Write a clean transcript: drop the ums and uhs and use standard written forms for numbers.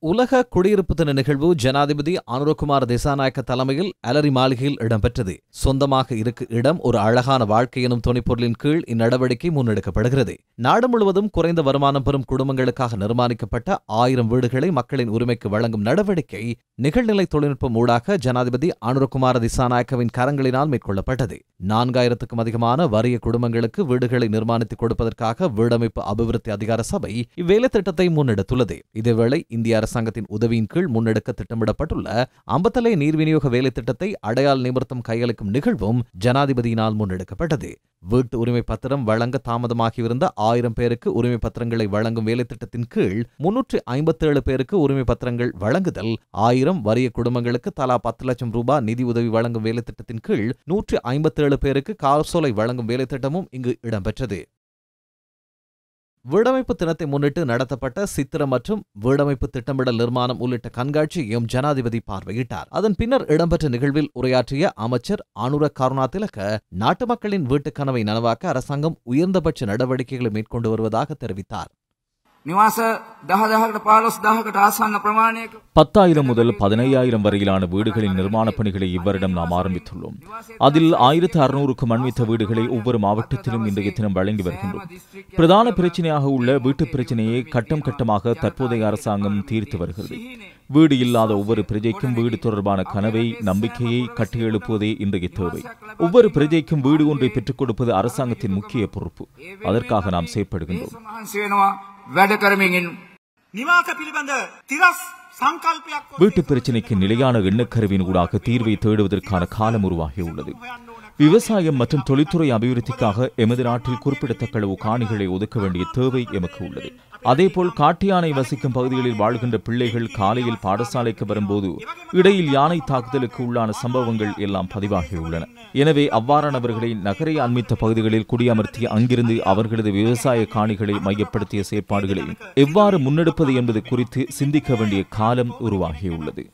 உலக குடியிருப்பு தின நிகழ்வு ஜனாதிபதி அனுரகுமார திசாநாயக்க தலைமையில் அலரி மாளிகையில் இடம்பெற்றது. சொந்தமாக இருக்கு இடம் ஒரு அழகான வாழ்க்கை எனும் துணைப்பொருளின் கீழ் இந்நடவடிக்கை முன்னெடுக்கப்படுகிறது. நாடு முழுவதும் குறைந்த வருமானம் பெறும் குடும்பங்களுக்காக நிர்மாணிக்கப்பட்ட 1000 வீடுகளை மக்களின் உரிமைக்கு வழங்கும் நடவடிக்கை நிகழ்நிலை தொழில்நுட்பம் ஊடாக ஜனாதிபதி அனுரகுமார திசாநாயக்கவின் கரங்களினால் மேற்கொள்ளப்பட்டது. 4000க்கும் அதிகமான வறிய குடும்பங்களுக்கு வீடுகளை நிர்மாணித்துக் கொடுப்பதற்காக வீடமைப்பு அபிவிருத்தி அதிகார சபை இவ்வேலை திட்டத்தை முன்னெடுத்துள்ளது. இதேவேளை இந்திய அரசாங்கத்தின் உதவியின் கீழ் முன்னெடுக்க திட்டமிடப்பட்டுள்ள அம்பத்தலை நீர் விநியோக வேலை திட்டத்தை அடையாள நிமிர்த்தம் கையளிக்கும் நிகழ்வும் ஜனாதிபதியினால் முன்னெடுக்கப்பட்டது. வீட்டு உரிமை பத்திரம் வழங்க தாமதமாகியிருந்த 1000 பேருக்கு உரிமை பத்திரங்களை வழங்கும் வேலை திட்டத்தின் கீழ் 357 பேருக்கு உரிமை பத்திரங்கள் வழங்குதல், 1000 வறிய குடும்பங்களுக்கு தலா 10 லட்சம் ரூபாய் நிதி உதவி வழங்கும் வேலை திட்டத்தின் கீழ் 157 பேருக்கு காசோலை வழங்கும் வேலை திட்டமும் இங்கு இடம்பெற்றது. வீடமைப்பு தினத்தை முன்னிட்டு நடத்தப்பட்ட சித்திர மற்றும் வீடமைப்பு திட்டமிடல் நிர்மாணம் உள்ளிட்ட கண்காட்சியையும் ஜனாதிபதி பார்வையிட்டார். அதன் பின்னர் இடம்பெற்ற நிகழ்வில் உரையாற்றிய அமைச்சர் அனுர கருணாதிலக நாட்டு மக்களின் வீட்டுக் கனவை நனவாக்க அரசாங்கம் உயர்ந்தபட்ச நடவடிக்கைகளை மேற்கொண்டு வருவதாக தெரிவித்தார். 10,000 முதல் 15,000 வரையிலான வீடுகளின் நிர்மாணப் பணிகளை இவ்வருடம் நாம் ஆரம்பித்துள்ளோம். அதில் 1600க்கும் அண்மித்த வீடுகளை ஒவ்வொரு மாவட்டத்திலும் இன்றைய தினம் வழங்கி வருகின்றோம். பிரதான பிரச்சனையாக உள்ள வீட்டுப் பிரச்சனையை கட்டம் கட்டமாக தற்போதைய அரசாங்கம் தீர்த்து வருகிறது. வீடு இல்லாத ஒவ்வொரு பிரஜைக்கும் வீடு தொடர்பான கனவை, நம்பிக்கையை கட்டியெழுப்புவதே இன்றைய தேவை. ஒவ்வொரு பிரஜைக்கும் வீடு ஒன்றை பெற்றுக் கொடுப்பது அரசாங்கத்தின் முக்கிய பொறுப்பு. அதற்காக நாம் செயற்படுகின்றோம். வீட்டு பிரச்சினைக்கு நிலையான எண்ணக்கருவின் ஊடாக தீர்வை தேடுவதற்கான காலம் உருவாகியுள்ளது. விவசாயம் மற்றும் தொழில்துறை அபிவிருத்திக்காக எமது நாட்டில் குறிப்பிடத்தக்க அளவு காணிகளை ஒதுக்க வேண்டிய தேவை எமக்கு உள்ளது. அதேபோல் காட்டு யானை வசிக்கும் பகுதிகளில் வாழ்கின்ற பிள்ளைகள் காலையில் பாடசாலைக்கு வரும்போது இடையில் யானை தாக்குதலுக்கு உள்ளான சம்பவங்கள் எல்லாம் பதிவாகியுள்ளன. எனவே அவ்வாறானவர்களை நகரை அண்மித்த பகுதிகளில் குடியமர்த்தி அங்கிருந்து அவர்களது விவசாய காணிகளை மையப்படுத்திய செயற்பாடுகளை எவ்வாறு முன்னெடுப்பது என்பது குறித்து சிந்திக்க வேண்டிய காலம் உருவாகியுள்ளது.